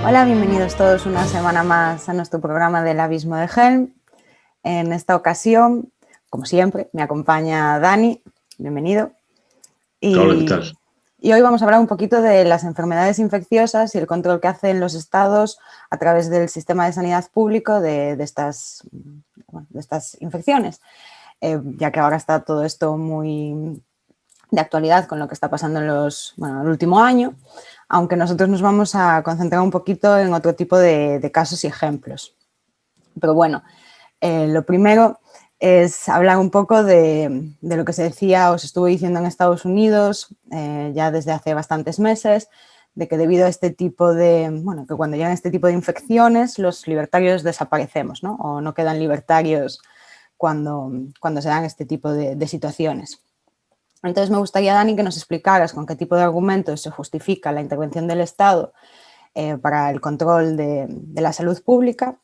Hola, bienvenidos todos una semana más a nuestro programa del Abismo de Helm. En esta ocasión, como siempre, me acompaña Dani. Bienvenido. Hola, ¿qué tal? Y hoy vamos a hablar un poquito de las enfermedades infecciosas y el control que hacen los estados a través del sistema de sanidad público de estas infecciones, ya que ahora está todo esto muy de actualidad con lo que está pasando en el último año, aunque nosotros nos vamos a concentrar un poquito en otro tipo de casos y ejemplos. Pero bueno, lo primero es hablar un poco de lo que se decía o se estuvo diciendo en Estados Unidos ya desde hace bastantes meses, de que debido a este tipo de, que cuando llegan este tipo de infecciones los libertarios desaparecemos, ¿no? O no quedan libertarios cuando se dan este tipo de situaciones. Entonces me gustaría, Dani, que nos explicaras con qué tipo de argumentos se justifica la intervención del Estado para el control de la salud pública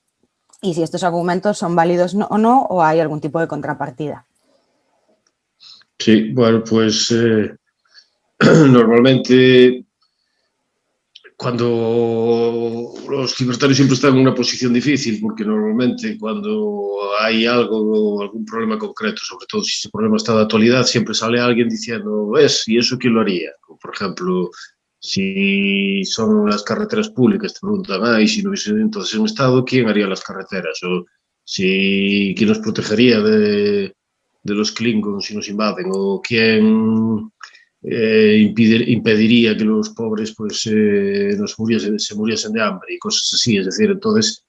y si estos argumentos son válidos o no, o hay algún tipo de contrapartida. Sí, bueno, pues normalmente cuando los libertarios siempre están en una posición difícil, porque normalmente cuando hay algún problema concreto, sobre todo si ese problema está de actualidad, siempre sale alguien diciendo, ¿ves? ¿Y eso quién lo haría? Como por ejemplo, si son las carreteras públicas, te preguntan, ¿y si no hubiese entonces un Estado, quién haría las carreteras? O si, ¿quién nos protegería de los Klingons si nos invaden? O quién impediría que los pobres pues se muriesen de hambre y cosas así. Es decir, entonces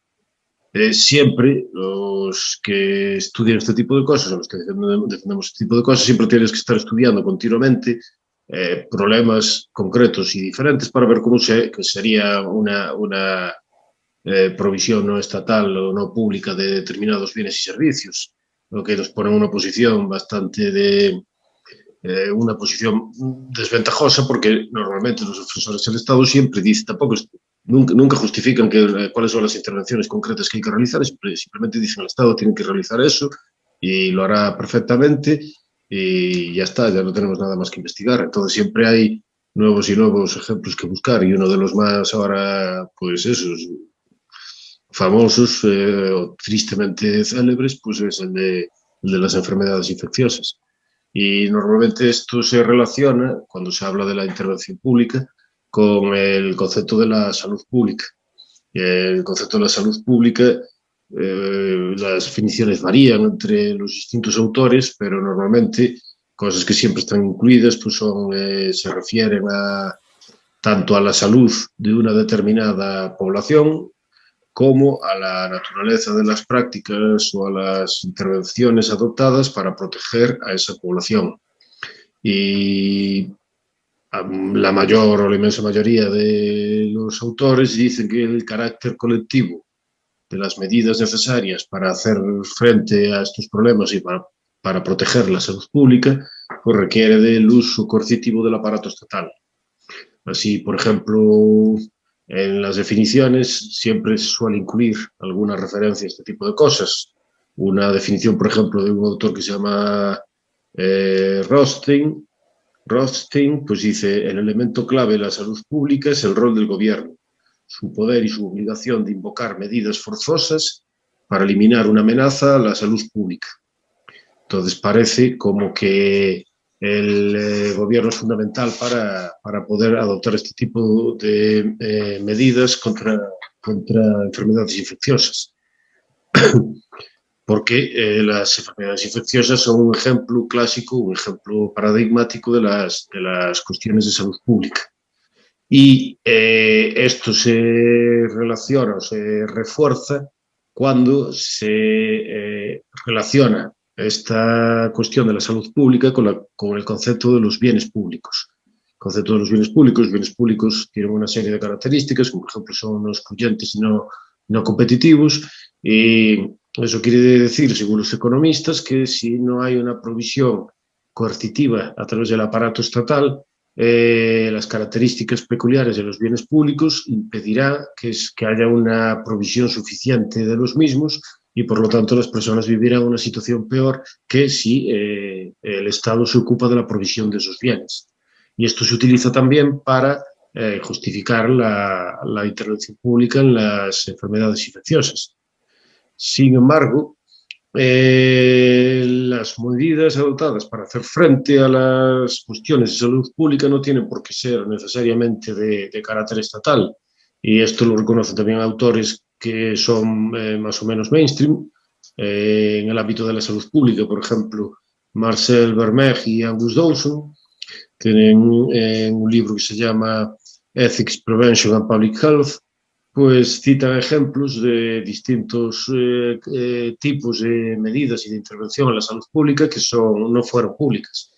siempre los que estudian este tipo de cosas, o los que defendemos este tipo de cosas, siempre tienes que estar estudiando continuamente problemas concretos y diferentes para ver cómo que sería una provisión no estatal o no pública de determinados bienes y servicios, lo que nos pone en una posición bastante una posición desventajosa porque normalmente los defensores del Estado siempre dicen, nunca justifican cuáles son las intervenciones concretas que hay que realizar, simplemente dicen el Estado tiene que realizar eso y lo hará perfectamente y ya está, ya no tenemos nada más que investigar. Entonces siempre hay nuevos y nuevos ejemplos que buscar y uno de los más ahora, pues esos famosos o tristemente célebres, pues es el de las enfermedades infecciosas. Y normalmente esto se relaciona, cuando se habla de la intervención pública, con el concepto de la salud pública. El concepto de la salud pública, las definiciones varían entre los distintos autores, pero normalmente cosas que siempre están incluidas pues se refieren tanto a la salud de una determinada población como a la naturaleza de las prácticas o a las intervenciones adoptadas para proteger a esa población. Y la mayor o la inmensa mayoría de los autores dicen que el carácter colectivo de las medidas necesarias para hacer frente a estos problemas y para proteger la salud pública, pues requiere del uso coercitivo del aparato estatal. Así, por ejemplo, en las definiciones siempre se suele incluir alguna referencia a este tipo de cosas. Una definición, por ejemplo, de un autor que se llama Rothstein, pues dice, el elemento clave de la salud pública es el rol del gobierno, su poder y su obligación de invocar medidas forzosas para eliminar una amenaza a la salud pública. Entonces parece como que el gobierno es fundamental para poder adoptar este tipo de medidas contra enfermedades infecciosas. Porque las enfermedades infecciosas son un ejemplo clásico, un ejemplo paradigmático de las cuestiones de salud pública. Y esto se relaciona o se refuerza cuando se relaciona esta cuestión de la salud pública con el concepto de los bienes públicos. El concepto de los bienes públicos tienen una serie de características, como por ejemplo son no excluyentes y no competitivos, y eso quiere decir, según los economistas, que si no hay una provisión coercitiva a través del aparato estatal, las características peculiares de los bienes públicos impedirá que haya una provisión suficiente de los mismos y por lo tanto las personas vivirán una situación peor que si el Estado se ocupa de la provisión de esos bienes. Y esto se utiliza también para justificar la intervención pública en las enfermedades infecciosas. Sin embargo, las medidas adoptadas para hacer frente a las cuestiones de salud pública no tienen por qué ser necesariamente de carácter estatal. Y esto lo reconocen también autores que son más o menos mainstream en el ámbito de la salud pública. Por ejemplo, Marcel Vermeij y Angus Dawson tienen un libro que se llama Ethics, Prevention and Public Health, pues citan ejemplos de distintos tipos de medidas y de intervención en la salud pública que no fueron públicas.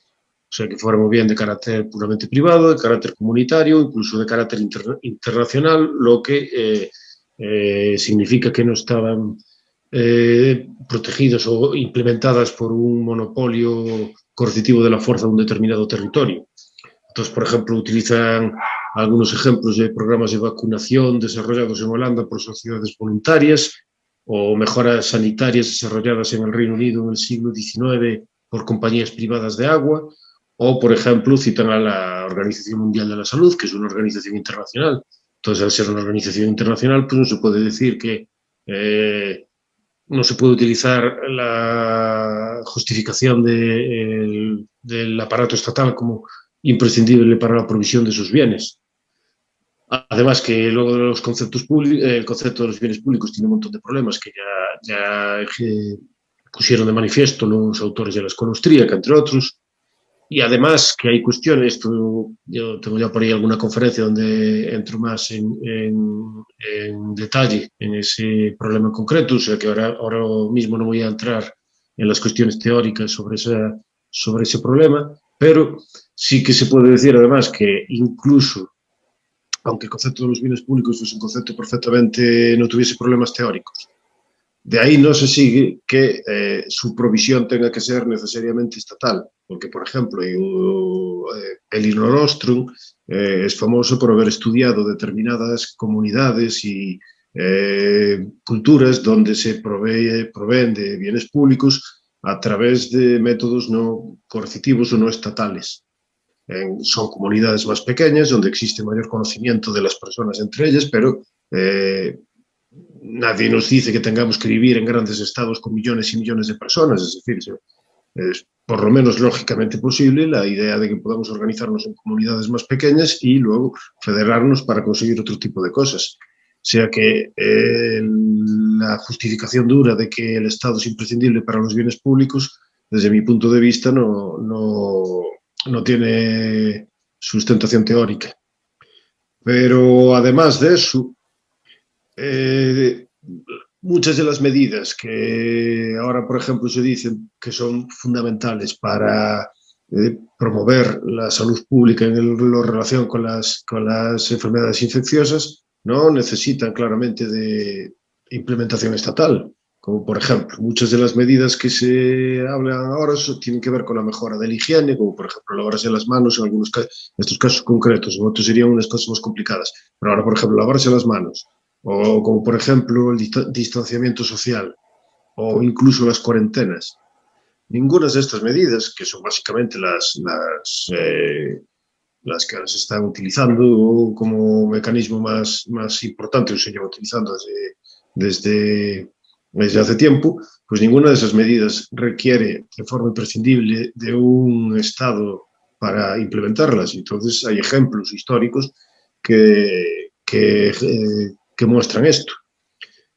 O sea, que fueron bien de carácter puramente privado, de carácter comunitario, incluso de carácter internacional, lo que significa que no estaban protegidas o implementadas por un monopolio coercitivo de la fuerza de un determinado territorio. Entonces, por ejemplo, utilizan algunos ejemplos de programas de vacunación desarrollados en Holanda por sociedades voluntarias o mejoras sanitarias desarrolladas en el Reino Unido en el siglo XIX por compañías privadas de agua, o, por ejemplo, citan a la Organización Mundial de la Salud, que es una organización internacional. Entonces, al ser una organización internacional, pues no se puede decir que no se puede utilizar la justificación del aparato estatal como imprescindible para la provisión de sus bienes. Además que luego los conceptos el concepto de los bienes públicos tiene un montón de problemas que ya pusieron de manifiesto los autores de la escuela austríaca, entre otros. Y además que hay cuestiones, yo tengo ya por ahí alguna conferencia donde entro más en detalle en ese problema en concreto, o sea que ahora mismo no voy a entrar en las cuestiones teóricas sobre ese problema, pero sí que se puede decir además que incluso, aunque el concepto de los bienes públicos es un concepto perfectamente, no tuviese problemas teóricos, de ahí no se sigue que su provisión tenga que ser necesariamente estatal, porque, por ejemplo, Elinor Ostrom es famoso por haber estudiado determinadas comunidades y culturas donde se proveen de bienes públicos a través de métodos no coercitivos o no estatales. Son comunidades más pequeñas donde existe mayor conocimiento de las personas entre ellas, pero nadie nos dice que tengamos que vivir en grandes estados con millones y millones de personas, es decir, es por lo menos lógicamente posible la idea de que podamos organizarnos en comunidades más pequeñas y luego federarnos para conseguir otro tipo de cosas. O sea que la justificación dura de que el Estado es imprescindible para los bienes públicos, desde mi punto de vista, no tiene sustentación teórica. Pero además de eso, muchas de las medidas que ahora, por ejemplo, se dicen que son fundamentales para promover la salud pública en relación con las enfermedades infecciosas, no necesitan claramente de implementación estatal. Como, por ejemplo, muchas de las medidas que se hablan ahora tienen que ver con la mejora de la higiene, como, por ejemplo, lavarse las manos en estos casos concretos, en otros serían unas cosas más complicadas. Pero ahora, por ejemplo, lavarse las manos, o como por ejemplo el distanciamiento social o incluso las cuarentenas. Ninguna de estas medidas, que son básicamente las que se están utilizando como mecanismo más importante o se lleva utilizando desde hace tiempo, pues ninguna de esas medidas requiere de forma imprescindible de un Estado para implementarlas. Entonces hay ejemplos históricos que muestran esto.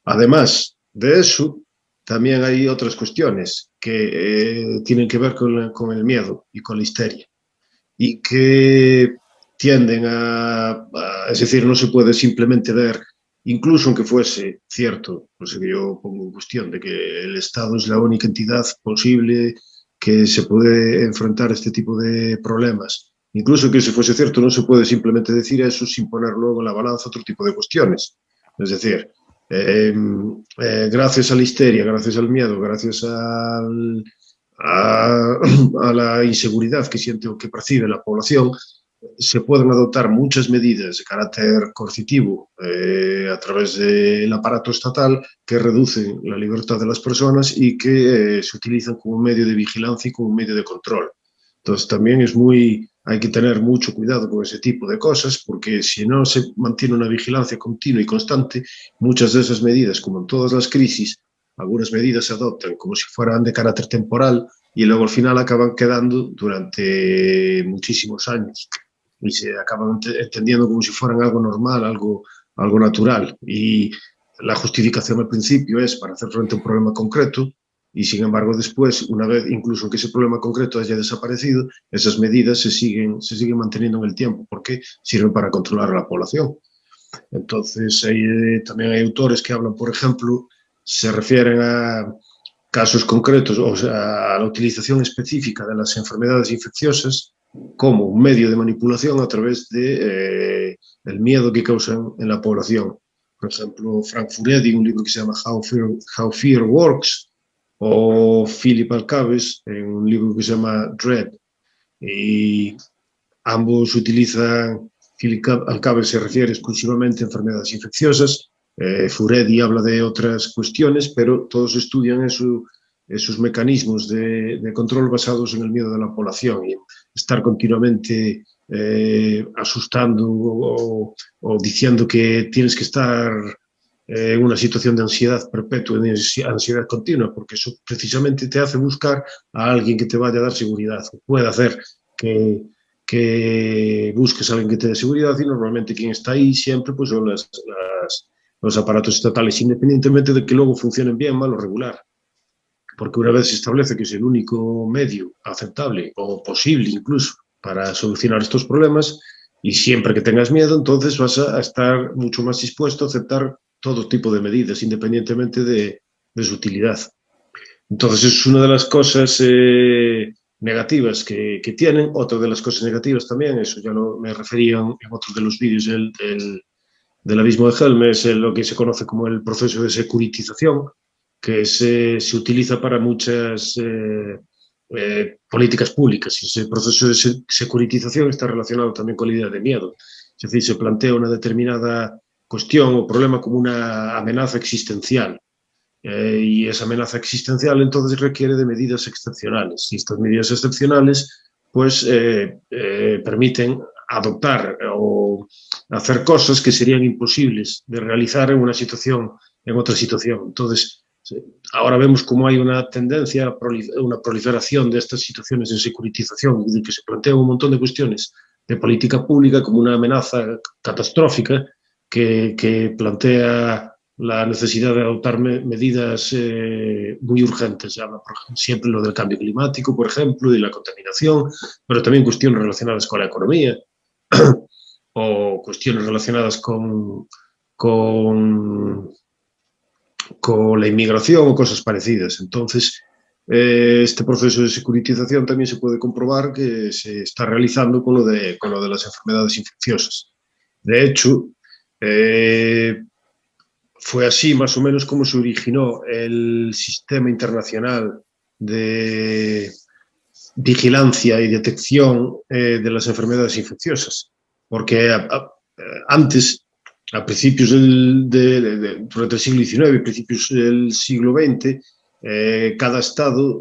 Además de eso, también hay otras cuestiones que tienen que ver con el miedo y con la histeria y que tienden es decir, no se puede simplemente ver, incluso aunque fuese cierto, pues yo pongo en cuestión de que el Estado es la única entidad posible que se puede enfrentar a este tipo de problemas. Incluso que eso fuese cierto, no se puede simplemente decir eso sin poner luego en la balanza otro tipo de cuestiones. Es decir, gracias a la histeria, gracias al miedo, gracias a la inseguridad que siente o que percibe la población, se pueden adoptar muchas medidas de carácter coercitivo a través del aparato estatal que reducen la libertad de las personas y que se utilizan como un medio de vigilancia y como un medio de control. Entonces también es muy hay que tener mucho cuidado con ese tipo de cosas, porque si no se mantiene una vigilancia continua y constante, muchas de esas medidas, como en todas las crisis, algunas medidas se adoptan como si fueran de carácter temporal y luego al final acaban quedando durante muchísimos años y se acaban entendiendo como si fueran algo normal, algo natural. Y la justificación al principio es para hacer frente a un problema concreto y sin embargo después, una vez incluso que ese problema concreto haya desaparecido, esas medidas se siguen manteniendo en el tiempo porque sirven para controlar a la población. Entonces, también hay autores que hablan, por ejemplo, se refieren a casos concretos, o sea, a la utilización específica de las enfermedades infecciosas como un medio de manipulación a través de el miedo que causan en la población. Por ejemplo, Frank Furedi, un libro que se llama How Fear Works, o Philip Alcabes, en un libro que se llama Dread. Y ambos utilizan, Philip Alcabes se refiere exclusivamente a enfermedades infecciosas, Furedi habla de otras cuestiones, pero todos estudian esos mecanismos de control basados en el miedo de la población y estar continuamente asustando o diciendo que tienes que estar en una situación de ansiedad perpetua, de ansiedad continua, porque eso precisamente te hace buscar a alguien que te vaya a dar seguridad. Puede hacer que busques a alguien que te dé seguridad y normalmente quien está ahí siempre pues son los aparatos estatales, independientemente de que luego funcionen bien, mal o regular. Porque una vez se establece que es el único medio aceptable o posible incluso para solucionar estos problemas, y siempre que tengas miedo, entonces vas a estar mucho más dispuesto a aceptar todo tipo de medidas, independientemente de su utilidad. Entonces, es una de las cosas negativas que tienen. Otra de las cosas negativas también, eso ya me refería en otro de los vídeos del abismo de Helm, es lo que se conoce como el proceso de securitización, que se utiliza para muchas políticas públicas. Y ese proceso de securitización está relacionado también con la idea de miedo. Es decir, se plantea una determinada cuestión o problema como una amenaza existencial. Y esa amenaza existencial entonces requiere de medidas excepcionales. Y estas medidas excepcionales pues permiten adoptar o hacer cosas que serían imposibles de realizar en otra situación. Entonces, ahora vemos cómo hay una tendencia, una proliferación de estas situaciones de securitización, de que se plantean un montón de cuestiones de política pública como una amenaza catastrófica que plantea la necesidad de adoptar medidas muy urgentes. Se habla, por ejemplo, siempre lo del cambio climático, por ejemplo, y la contaminación, pero también cuestiones relacionadas con la economía o cuestiones relacionadas con la inmigración o cosas parecidas. Entonces, este proceso de securitización también se puede comprobar que se está realizando con lo de las enfermedades infecciosas. De hecho, fue así más o menos como se originó el sistema internacional de vigilancia y detección de las enfermedades infecciosas. Porque antes, a principios durante el siglo XIX, principios del siglo XX, cada estado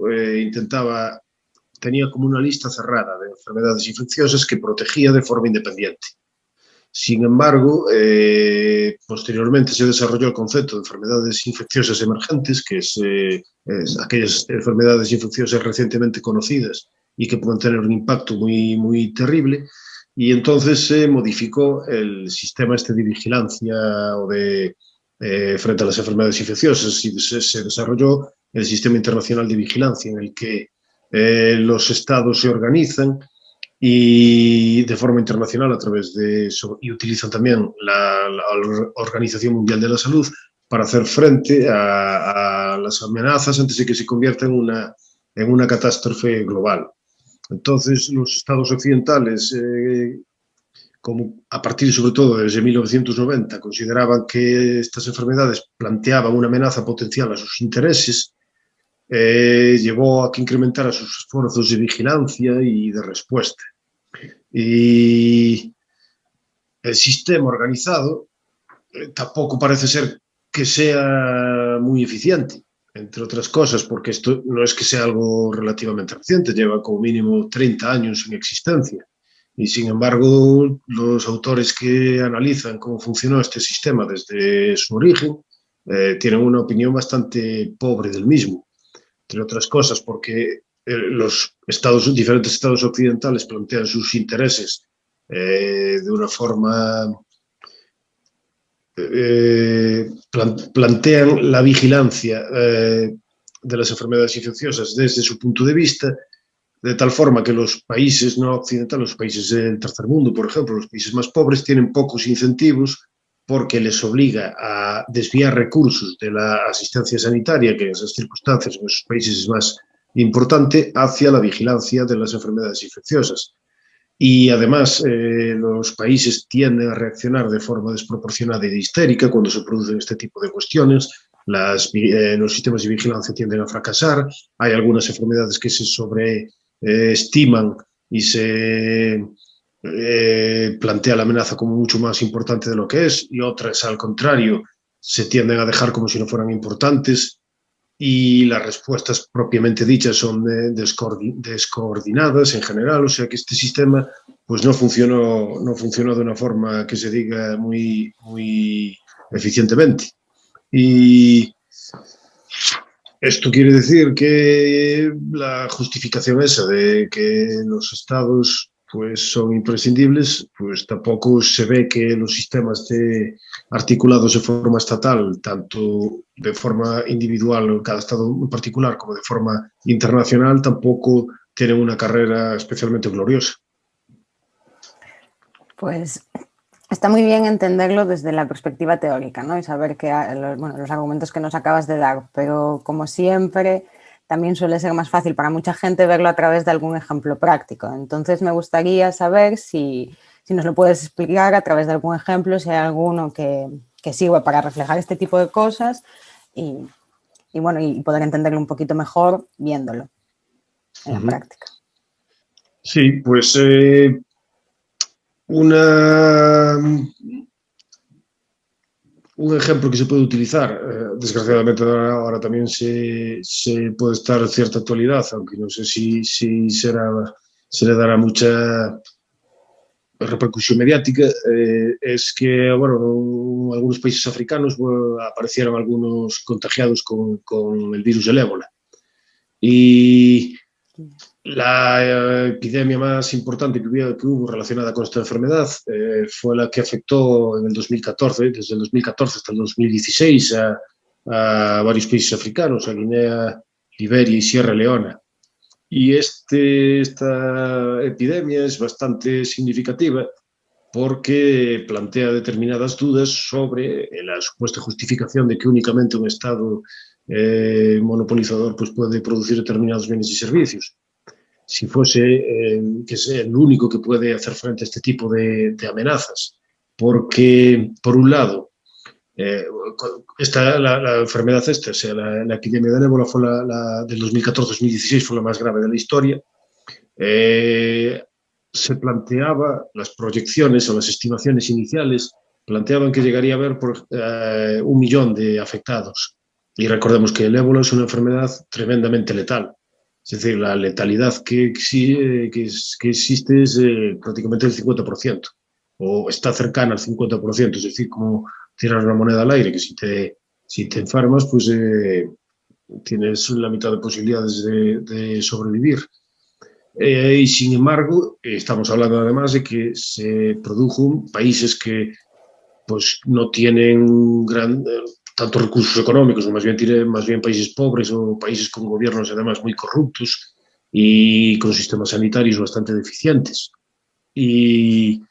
tenía como una lista cerrada de enfermedades infecciosas que protegía de forma independiente. Sin embargo, posteriormente se desarrolló el concepto de enfermedades infecciosas emergentes, que es aquellas enfermedades infecciosas recientemente conocidas y que pueden tener un impacto muy, muy terrible. Y entonces se modificó el sistema de vigilancia frente a las enfermedades infecciosas y se desarrolló el Sistema Internacional de Vigilancia, en el que los estados se organizan y de forma internacional y utilizan también la Organización Mundial de la Salud para hacer frente a las amenazas antes de que se convierta en una catástrofe global. Entonces, los estados occidentales, como a partir sobre todo desde 1990, consideraban que estas enfermedades planteaban una amenaza potencial a sus intereses, llevó a que incrementara sus esfuerzos de vigilancia y de respuesta. Y el sistema organizado tampoco parece ser que sea muy eficiente, entre otras cosas, porque esto no es que sea algo relativamente reciente, lleva como mínimo 30 años en existencia. Y sin embargo, los autores que analizan cómo funcionó este sistema desde su origen tienen una opinión bastante pobre del mismo, entre otras cosas porque los diferentes estados occidentales plantean sus intereses de una forma, plantean la vigilancia de las enfermedades infecciosas desde su punto de vista, de tal forma que los países no occidentales, los países del tercer mundo, por ejemplo, los países más pobres, tienen pocos incentivos porque les obliga a desviar recursos de la asistencia sanitaria, que en esas circunstancias en esos países es más importante, hacia la vigilancia de las enfermedades infecciosas. Y además los países tienden a reaccionar de forma desproporcionada y histérica cuando se producen este tipo de cuestiones. Los sistemas de vigilancia tienden a fracasar. Hay algunas enfermedades que se sobreestiman y se plantea la amenaza como mucho más importante de lo que es, y otras, al contrario, se tienden a dejar como si no fueran importantes, y las respuestas propiamente dichas son descoordinadas en general, o sea que este sistema pues no funcionó de una forma que se diga muy eficientemente. Y esto quiere decir que la justificación esa de que los estados pues son imprescindibles, pues tampoco se ve que los sistemas articulados de forma estatal, tanto de forma individual, cada estado en particular, como de forma internacional, tampoco tienen una carrera especialmente gloriosa. Pues está muy bien entenderlo desde la perspectiva teórica, ¿no? Y saber que los argumentos que nos acabas de dar, pero como siempre también suele ser más fácil para mucha gente verlo a través de algún ejemplo práctico. Entonces me gustaría saber si nos lo puedes explicar a través de algún ejemplo, si hay alguno que sirva para reflejar este tipo de cosas y poder entenderlo un poquito mejor viéndolo en la práctica. Sí, pues un ejemplo que se puede utilizar, desgraciadamente ahora también se puede estar en cierta actualidad, aunque no sé si se le dará mucha repercusión mediática, es que, bueno, en algunos países africanos aparecieron algunos contagiados con el virus del ébola. Y la epidemia más importante que hubo relacionada con esta enfermedad fue la que afectó en el 2014, desde el 2014 hasta el 2016, a varios países africanos, a Guinea, Liberia y Sierra Leona. Y esta epidemia es bastante significativa porque plantea determinadas dudas sobre la supuesta justificación de que únicamente un Estado monopolizador pues, puede producir determinados bienes y servicios. Si fuese que sea el único que puede hacer frente a este tipo de amenazas. Porque, por un lado, la enfermedad o sea, la epidemia de ébola fue del 2014-2016, fue la más grave de la historia. Se planteaba, las proyecciones o las estimaciones iniciales planteaban que llegaría a haber 1 millón de afectados. Y recordemos que el ébola es una enfermedad tremendamente letal. Es decir, la letalidad que existe es prácticamente el 50%, o está cercana al 50%, es decir, como tirar una moneda al aire, que si te enfermas, pues tienes la mitad de posibilidades de sobrevivir. Y sin embargo, estamos hablando además de que se produjo en países que pues, no tienen tantos recursos económicos, o más bien países pobres o países con gobiernos además muy corruptos y con sistemas sanitarios bastante deficientes. Y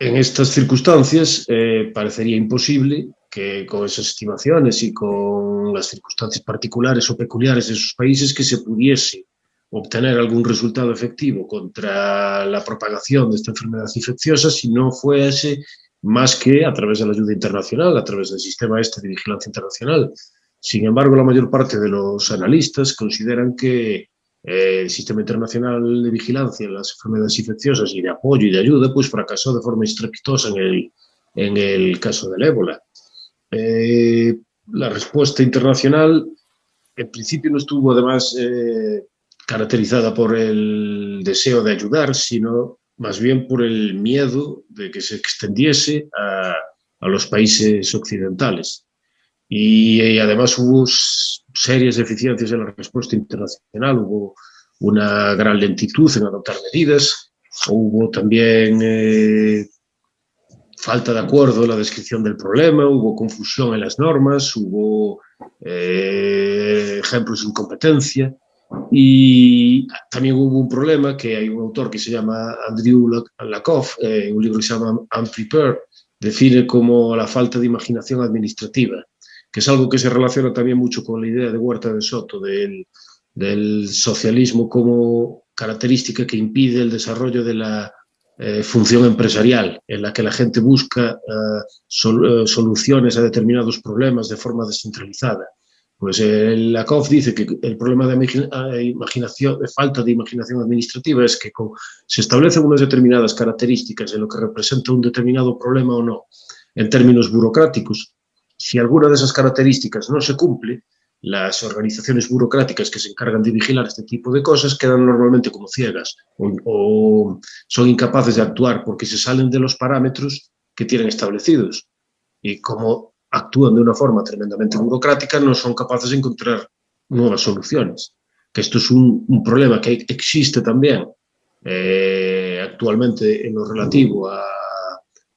en estas circunstancias parecería imposible que con esas estimaciones y con las circunstancias particulares o peculiares de esos países que se pudiese obtener algún resultado efectivo contra la propagación de esta enfermedad infecciosa si no fuese más que a través de la ayuda internacional, a través del sistema de vigilancia internacional. Sin embargo, la mayor parte de los analistas consideran que el sistema internacional de vigilancia en las enfermedades infecciosas y de apoyo y de ayuda pues fracasó de forma estrepitosa en el caso del ébola. La respuesta internacional en principio no estuvo además caracterizada por el deseo de ayudar, sino más bien por el miedo de que se extendiese a los países occidentales. Y además hubo serias deficiencias en la respuesta internacional, hubo una gran lentitud en adoptar medidas, hubo también falta de acuerdo en la descripción del problema, hubo confusión en las normas, hubo ejemplos de incompetencia y también hubo un problema que hay un autor que se llama Andrew Lakoff, un libro que se llama Unprepared, define como la falta de imaginación administrativa, que es algo que se relaciona también mucho con la idea de Huerta de Soto, del socialismo como característica que impide el desarrollo de la función empresarial, en la que la gente busca soluciones a determinados problemas de forma descentralizada. Pues Lakoff dice que el problema de imaginación, de falta de imaginación administrativa es que se establecen unas determinadas características en lo que representa un determinado problema o no, en términos burocráticos. Si alguna de esas características no se cumple, las organizaciones burocráticas que se encargan de vigilar este tipo de cosas quedan normalmente como ciegas o son incapaces de actuar porque se salen de los parámetros que tienen establecidos. Y como actúan de una forma tremendamente burocrática, no son capaces de encontrar nuevas soluciones. Que esto es un problema que existe también actualmente en lo relativo a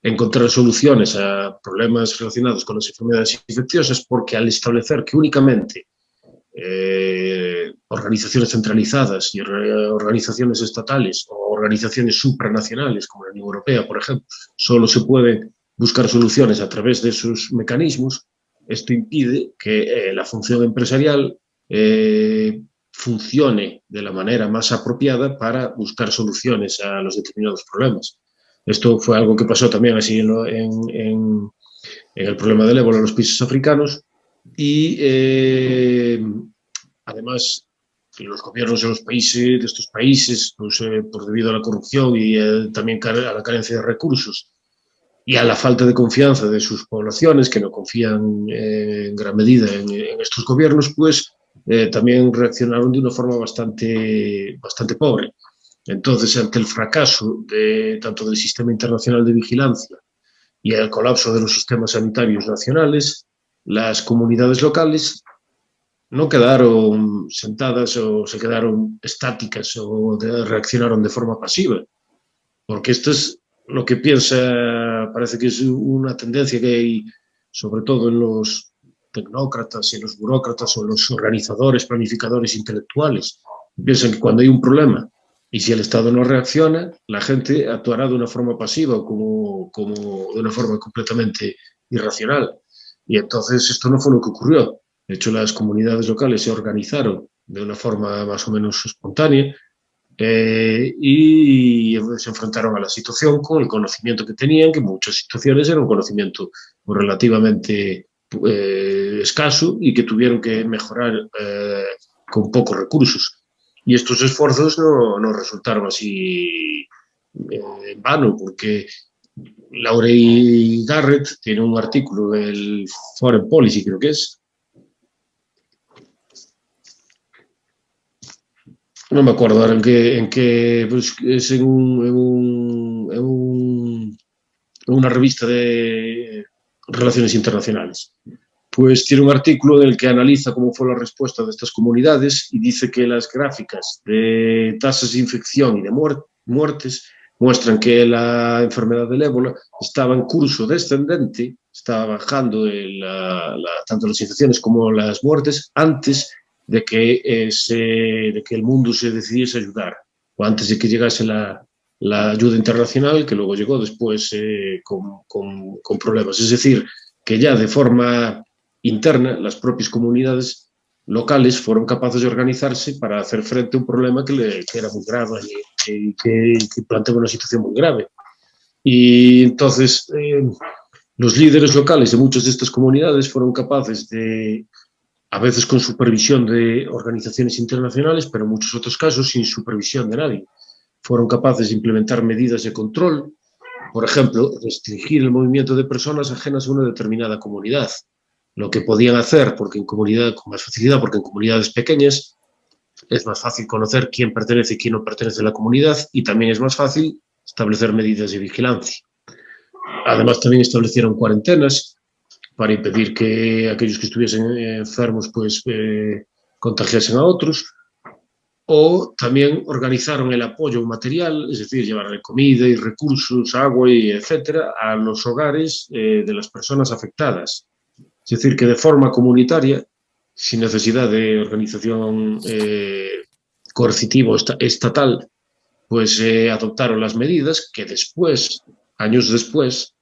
encontrar soluciones a problemas relacionados con las enfermedades infecciosas, porque al establecer que únicamente organizaciones centralizadas y organizaciones estatales o organizaciones supranacionales, como la Unión Europea, por ejemplo, solo se pueden buscar soluciones a través de esos mecanismos, esto impide que la función empresarial funcione de la manera más apropiada para buscar soluciones a los determinados problemas. Esto fue algo que pasó también así en el problema del ébola en los países africanos y además los gobiernos de estos países, pues, por debido a la corrupción y también a la carencia de recursos y a la falta de confianza de sus poblaciones, que no confían en gran medida en estos gobiernos, pues también reaccionaron de una forma bastante pobre. Entonces, ante el fracaso tanto del sistema internacional de vigilancia y el colapso de los sistemas sanitarios nacionales, las comunidades locales no quedaron sentadas o se quedaron estáticas o reaccionaron de forma pasiva, porque esto es lo que parece que es una tendencia que hay sobre todo en los tecnócratas y en los burócratas o en los organizadores, planificadores intelectuales. Piensan que cuando hay un problema y si el Estado no reacciona, la gente actuará de una forma pasiva o como de una forma completamente irracional. Y entonces esto no fue lo que ocurrió. De hecho, las comunidades locales se organizaron de una forma más o menos espontánea y se enfrentaron a la situación con el conocimiento que tenían, que en muchas situaciones era un conocimiento relativamente escaso y que tuvieron que mejorar con pocos recursos. Y estos esfuerzos no resultaron así en vano, porque Laurie Garrett tiene un artículo del Foreign Policy, creo que es. No me acuerdo ahora en qué pues es en una revista de relaciones internacionales. Pues tiene un artículo en el que analiza cómo fue la respuesta de estas comunidades y dice que las gráficas de tasas de infección y de muertes muestran que la enfermedad del ébola estaba en curso descendente, estaba bajando tanto las infecciones como las muertes antes de que el mundo se decidiese a ayudar, o antes de que llegase la ayuda internacional, que luego llegó después con problemas. Es decir, que ya de forma interna las propias comunidades locales fueron capaces de organizarse para hacer frente a un problema que era muy grave y que planteaba una situación muy grave. Y entonces los líderes locales de muchas de estas comunidades fueron capaces de, a veces con supervisión de organizaciones internacionales, pero en muchos otros casos sin supervisión de nadie, fueron capaces de implementar medidas de control, por ejemplo, restringir el movimiento de personas ajenas a una determinada comunidad, lo que podían hacer con más facilidad, porque en comunidades pequeñas es más fácil conocer quién pertenece y quién no pertenece a la comunidad y también es más fácil establecer medidas de vigilancia. Además, también establecieron cuarentenas para impedir que aquellos que estuviesen enfermos pues contagiasen a otros, o también organizaron el apoyo material, es decir, llevarle comida y recursos, agua y etcétera, a los hogares de las personas afectadas. Es decir, que de forma comunitaria, sin necesidad de organización coercitiva estatal, pues adoptaron las medidas que después, años después,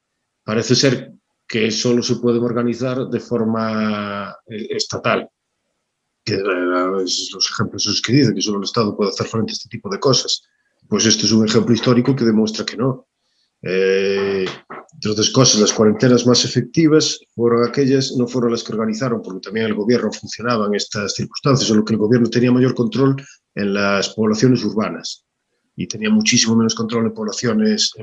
parece ser que solo se pueden organizar de forma estatal. Que los ejemplos esos que dicen que solo el Estado puede hacer frente a este tipo de cosas. Pues este es un ejemplo histórico que demuestra que no. Entre otras cosas, las cuarentenas más efectivas fueron aquellas, no fueron las que organizaron, porque también el gobierno funcionaba en estas circunstancias, solo que el gobierno tenía mayor control en las poblaciones urbanas y tenía muchísimo menos control en poblaciones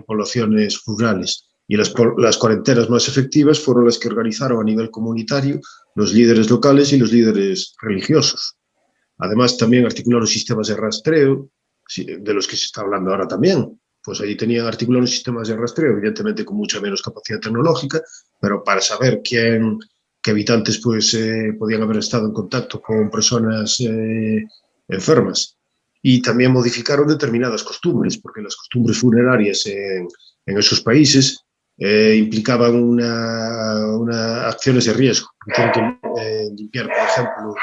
rurales. Y las cuarentenas más efectivas fueron las que organizaron a nivel comunitario los líderes locales y los líderes religiosos. Además, también articularon sistemas de rastreo, de los que se está hablando ahora también. Pues allí tenían articulados sistemas de rastreo, evidentemente con mucha menos capacidad tecnológica, pero para saber qué habitantes pues, podían haber estado en contacto con personas enfermas. Y también modificaron determinadas costumbres, porque las costumbres funerarias en esos países implicaban acciones de riesgo. Tienen que limpiar, por ejemplo,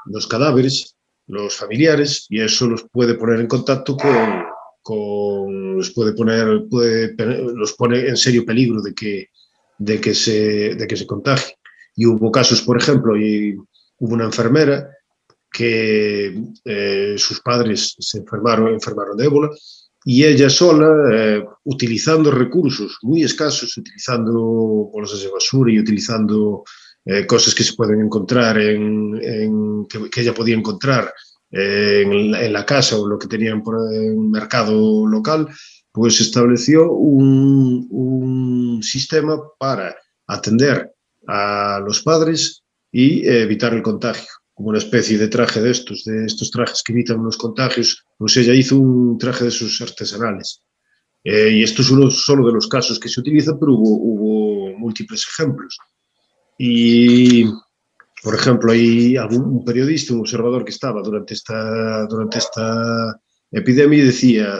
los cadáveres, los familiares, y eso los puede poner en contacto los pone en serio peligro de que se contagien. Y hubo casos, por ejemplo, hubo una enfermera que sus padres se enfermaron de ébola, y ella sola, utilizando recursos muy escasos, utilizando bolsas de basura y utilizando cosas que se pueden encontrar, que ella podía encontrar en la casa o lo que tenían por un mercado local, pues estableció un sistema para atender a los padres y evitar el contagio, como una especie de traje de estos trajes que evitan los contagios. Pues ella hizo un traje de esos artesanales. Y esto es uno solo de los casos que se utilizan, pero hubo múltiples ejemplos. Y, por ejemplo, hay un periodista, un observador que estaba durante esta epidemia y decía,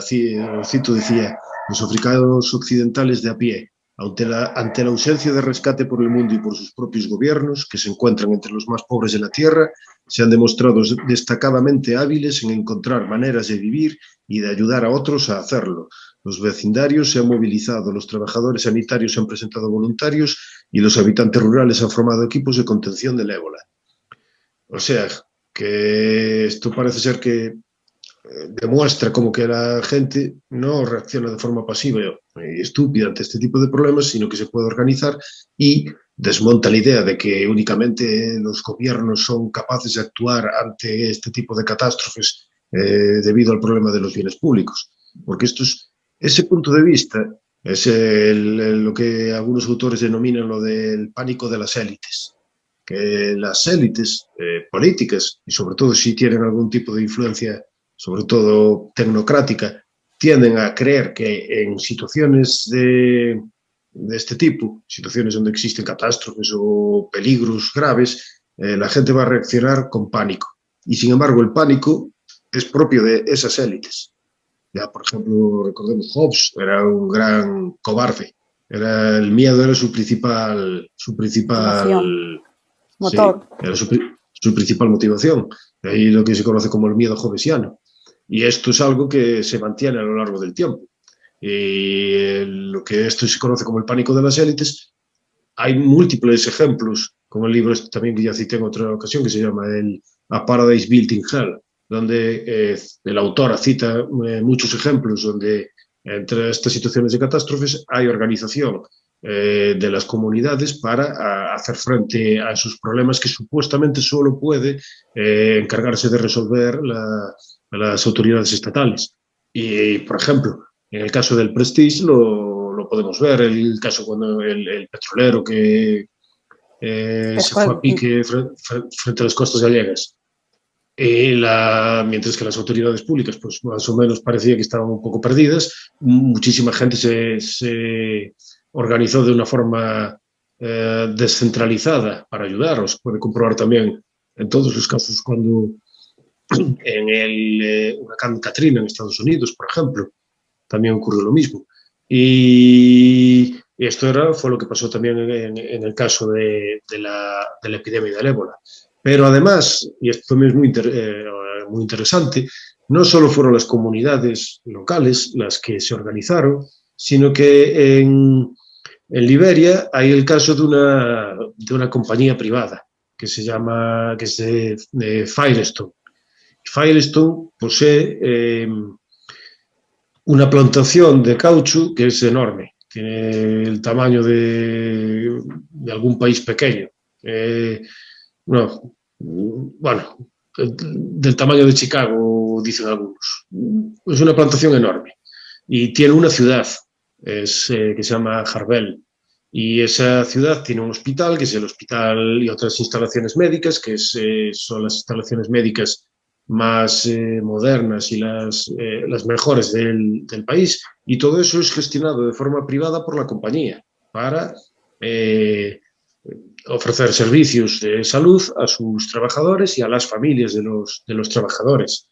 los africanos occidentales de a pie, ante la ausencia de rescate por el mundo y por sus propios gobiernos, que se encuentran entre los más pobres de la Tierra, se han demostrado destacadamente hábiles en encontrar maneras de vivir y de ayudar a otros a hacerlo. Los vecindarios se han movilizado, los trabajadores sanitarios se han presentado voluntarios y los habitantes rurales han formado equipos de contención del ébola. O sea, que esto parece ser que demuestra como que la gente no reacciona de forma pasiva y estúpida ante este tipo de problemas, sino que se puede organizar, y desmonta la idea de que únicamente los gobiernos son capaces de actuar ante este tipo de catástrofes debido al problema de los bienes públicos. Porque ese punto de vista es lo que algunos autores denominan lo del pánico de las élites. Que las élites políticas, y sobre todo si tienen algún tipo de influencia, sobre todo tecnocrática, tienden a creer que en situaciones de este tipo, situaciones donde existen catástrofes o peligros graves, la gente va a reaccionar con pánico. Y sin embargo, el pánico es propio de esas élites. Ya, por ejemplo, recordemos, Hobbes era un gran cobarde. El miedo era su principal motor. Sí, era su principal motivación. De ahí lo que se conoce como el miedo hobbesiano. Y esto es algo que se mantiene a lo largo del tiempo. Y lo que esto se conoce como el pánico de las élites, hay múltiples ejemplos, como el libro también que ya cité en otra ocasión, que se llama A Paradise Built in Hell, donde el autor cita muchos ejemplos donde entre estas situaciones de catástrofes hay organización de las comunidades para hacer frente a esos problemas que supuestamente solo puede encargarse de resolver las autoridades estatales. Y, por ejemplo, en el caso del Prestige lo podemos ver, el caso cuando el petrolero que se fue a pique frente a las costas gallegas. Mientras que las autoridades públicas, pues más o menos parecía que estaban un poco perdidas, muchísima gente se organizó de una forma descentralizada para ayudar. Se puede comprobar también en todos los casos cuando en el huracán Katrina en Estados Unidos, por ejemplo, también ocurrió lo mismo. Y esto fue lo que pasó también en el caso de la epidemia del ébola. Pero además, y esto también es muy interesante, no solo fueron las comunidades locales las que se organizaron, sino que en Liberia hay el caso de una compañía privada que se llama Firestone. Firestone posee una plantación de caucho que es enorme, tiene el tamaño algún país pequeño. No, bueno, del tamaño de Chicago, dicen algunos. Es una plantación enorme y tiene una ciudad que se llama Harvel. Y esa ciudad tiene un hospital, que es el hospital y otras instalaciones médicas, son las instalaciones médicas más modernas y las mejores del país. Y todo eso es gestionado de forma privada por la compañía para ofrecer servicios de salud a sus trabajadores y a las familias de los trabajadores.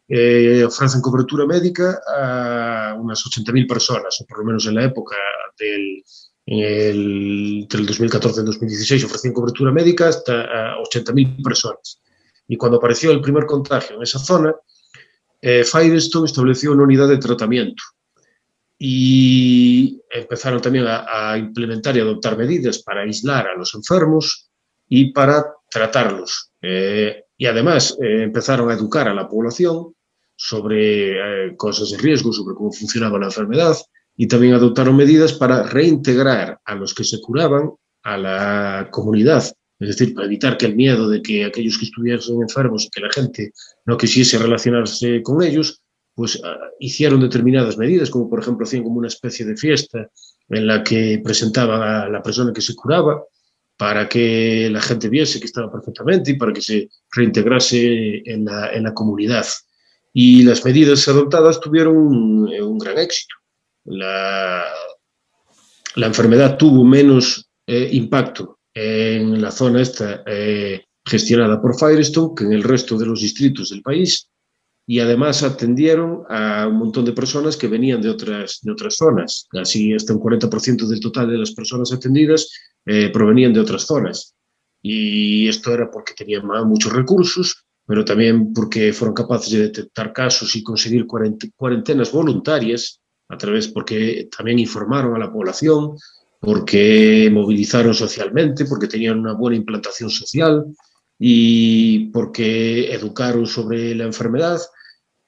Ofrecen cobertura médica a unas 80.000 personas, o por lo menos en la época entre el 2014 y el 2016 ofrecían cobertura médica hasta a 80.000 personas. Y cuando apareció el primer contagio en esa zona, Firestone estableció una unidad de tratamiento y empezaron también a implementar y adoptar medidas para aislar a los enfermos y para tratarlos. Y además empezaron a educar a la población sobre cosas de riesgo, sobre cómo funcionaba la enfermedad, y también adoptaron medidas para reintegrar a los que se curaban a la comunidad, es decir, para evitar que el miedo de que aquellos que estuviesen enfermos y que la gente no quisiese relacionarse con ellos, pues hicieron determinadas medidas, como por ejemplo hacían como una especie de fiesta en la que presentaban a la persona que se curaba para que la gente viese que estaba perfectamente y para que se reintegrase en la comunidad. Y las medidas adoptadas tuvieron un gran éxito. La enfermedad tuvo menos impacto en la zona esta gestionada por Firestone que en el resto de los distritos del país, y además atendieron a un montón de personas que venían de otras zonas. Así hasta un 40% del total de las personas atendidas provenían de otras zonas. Y esto era porque tenían muchos recursos, pero también porque fueron capaces de detectar casos y conseguir cuarentenas voluntarias porque también informaron a la población, porque movilizaron socialmente, porque tenían una buena implantación social y porque educaron sobre la enfermedad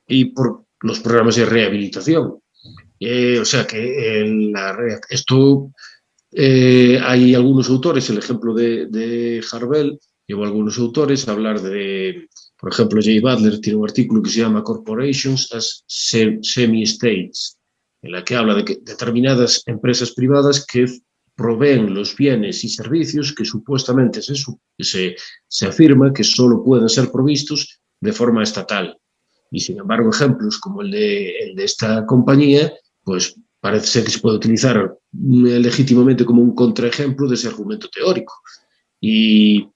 y por los programas de rehabilitación. O sea que esto hay algunos autores, el ejemplo de Harvel, llevó a algunos autores a hablar por ejemplo, Jay Butler tiene un artículo que se llama Corporations as Semi-States, en la que habla de que determinadas empresas privadas que proveen los bienes y servicios que supuestamente se afirma que solo pueden ser provistos de forma estatal. Y sin embargo, ejemplos como el de esta compañía, pues parece ser que se puede utilizar legítimamente como un contraejemplo de ese argumento teórico. Y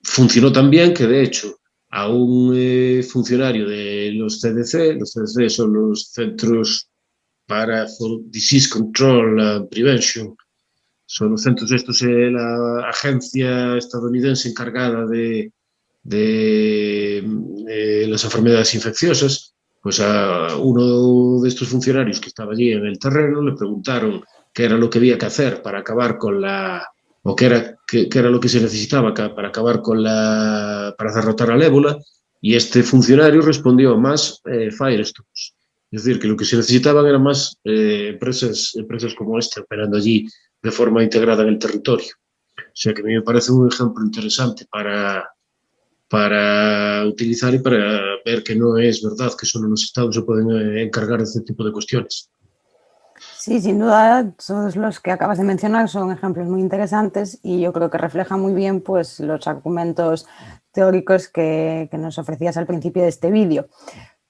funcionó tan bien que, de hecho, a un funcionario de los CDC son los Centros for Disease Control and Prevention, son los centros estos, la agencia estadounidense encargada de las enfermedades infecciosas, pues a uno de estos funcionarios que estaba allí en el terreno le preguntaron qué era lo que había que hacer para acabar con o qué era lo que se necesitaba para acabar para derrotar al ébola, y este funcionario respondió más Firestones. Es decir, que lo que se necesitaban eran más empresas como esta operando allí de forma integrada en el territorio. O sea que a mí me parece un ejemplo interesante para utilizar y para ver que no es verdad que solo los estados se pueden encargar de este tipo de cuestiones. Sí, sin duda, todos los que acabas de mencionar son ejemplos muy interesantes y yo creo que reflejan muy bien pues, los argumentos teóricos que nos ofrecías al principio de este vídeo.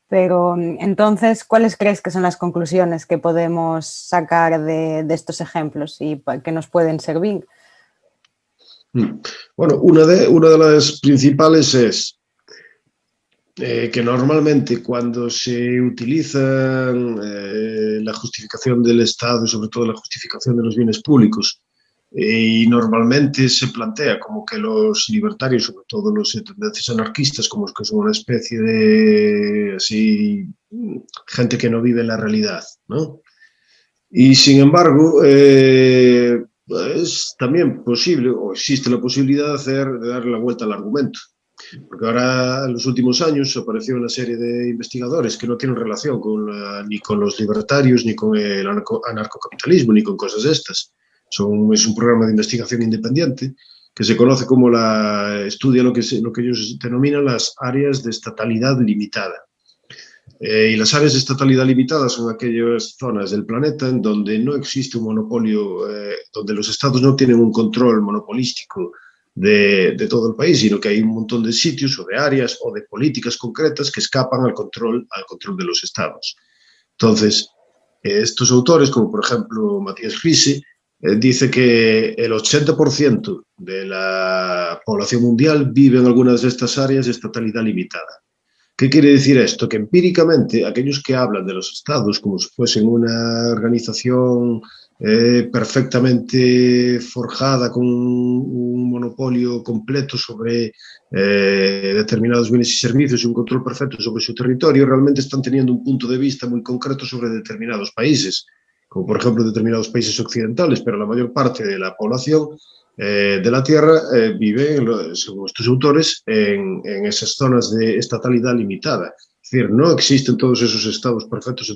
Pero entonces, ¿cuáles crees que son las conclusiones que podemos sacar de estos ejemplos y que nos pueden servir? Bueno, una de las principales es que normalmente cuando se utiliza la justificación del Estado y sobre todo la justificación de los bienes públicos, y normalmente se plantea como que los libertarios, sobre todo los de tendencias anarquistas, como que son una especie de así gente que no vive la realidad, ¿no? Y sin embargo, es también posible, o existe la posibilidad de darle la vuelta al argumento. Porque ahora, en los últimos años, apareció una serie de investigadores que no tienen relación ni con los libertarios, ni con el anarcocapitalismo, ni con cosas estas. Es un programa de investigación independiente que se conoce como estudia lo que ellos denominan las áreas de estatalidad limitada. Y las áreas de estatalidad limitada son aquellas zonas del planeta en donde no existe un monopolio, donde los estados no tienen un control monopolístico de todo el país, sino que hay un montón de sitios o de áreas o de políticas concretas que escapan al control de los estados. Entonces, estos autores, como por ejemplo Matías Risse, dice que el 80% de la población mundial vive en algunas de estas áreas de estatalidad limitada. ¿Qué quiere decir esto? Que empíricamente aquellos que hablan de los estados como si fuesen una organización perfectamente forjada con un monopolio completo sobre determinados bienes y servicios y un control perfecto sobre su territorio, realmente están teniendo un punto de vista muy concreto sobre determinados países, como por ejemplo determinados países occidentales, pero la mayor parte de la población de la Tierra vive, según estos autores, en esas zonas de estatalidad limitada. Es decir, no existen todos esos estados perfectos en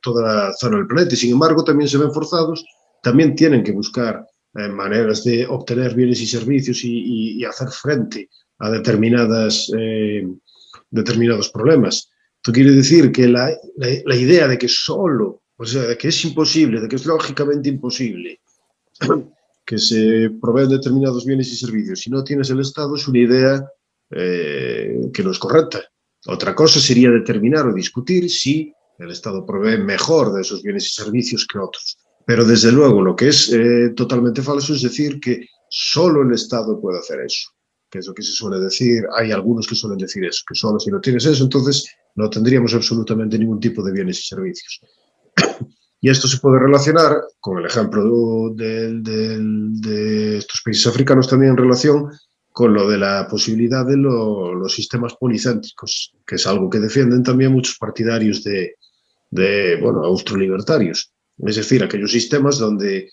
toda la zona del planeta y, sin embargo, también se ven forzados, también tienen que buscar maneras de obtener bienes y servicios y hacer frente a determinados problemas. Esto quiere decir que la idea de que solo, o sea, de que es imposible, de que es lógicamente imposible que se proveen determinados bienes y servicios. Si no tienes el Estado, es una idea que no es correcta. Otra cosa sería determinar o discutir si el Estado provee mejor de esos bienes y servicios que otros. Pero desde luego lo que es totalmente falso es decir que solo el Estado puede hacer eso, que es lo que se suele decir. Hay algunos que suelen decir eso, que solo si no tienes eso, entonces no tendríamos absolutamente ningún tipo de bienes y servicios. Y esto se puede relacionar con el ejemplo de estos países africanos también en relación con lo de la posibilidad de los sistemas policéntricos, que es algo que defienden también muchos partidarios bueno, austrolibertarios. Es decir, aquellos sistemas donde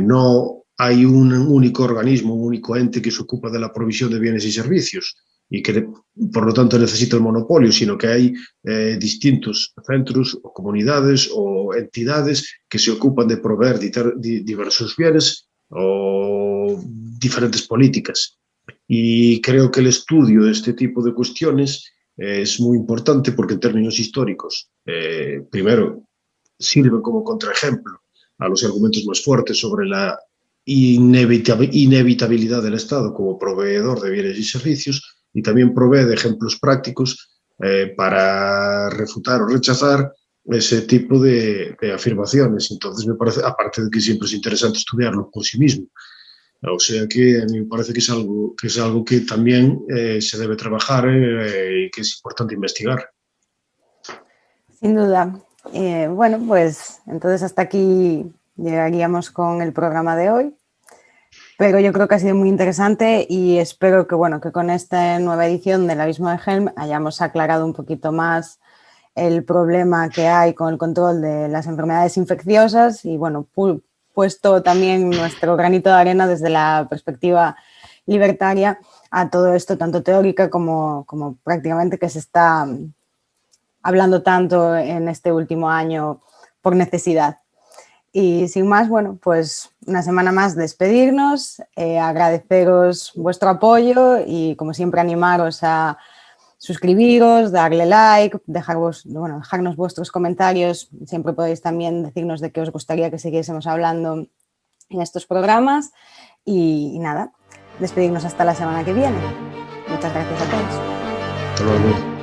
no hay un único organismo, un único ente que se ocupa de la provisión de bienes y servicios y que por lo tanto necesita el monopolio, sino que hay distintos centros o comunidades o entidades que se ocupan de proveer diversos bienes o diferentes políticas. Y creo que el estudio de este tipo de cuestiones es muy importante porque en términos históricos, primero, sirve como contraejemplo a los argumentos más fuertes sobre la inevitabilidad del Estado como proveedor de bienes y servicios y también provee de ejemplos prácticos para refutar o rechazar ese tipo de afirmaciones. Entonces me parece, aparte de que siempre es interesante estudiarlo por sí mismo, o sea que a mí me parece que es algo que también se debe trabajar y que es importante investigar. Sin duda. Bueno, pues entonces hasta aquí llegaríamos con el programa de hoy. Pero yo creo que ha sido muy interesante y espero que, bueno, que con esta nueva edición del Abismo de Helm hayamos aclarado un poquito más el problema que hay con el control de las enfermedades infecciosas y, bueno, puesto también nuestro granito de arena desde la perspectiva libertaria a todo esto, tanto teórica como prácticamente que se está hablando tanto en este último año por necesidad. Y sin más, bueno, pues una semana más despedirnos, agradeceros vuestro apoyo y como siempre animaros a suscribiros, darle like, dejarnos vuestros comentarios. Siempre podéis también decirnos de qué os gustaría que siguiésemos hablando en estos programas. Y nada, despedirnos hasta la semana que viene. Muchas gracias a todos. Hasta luego.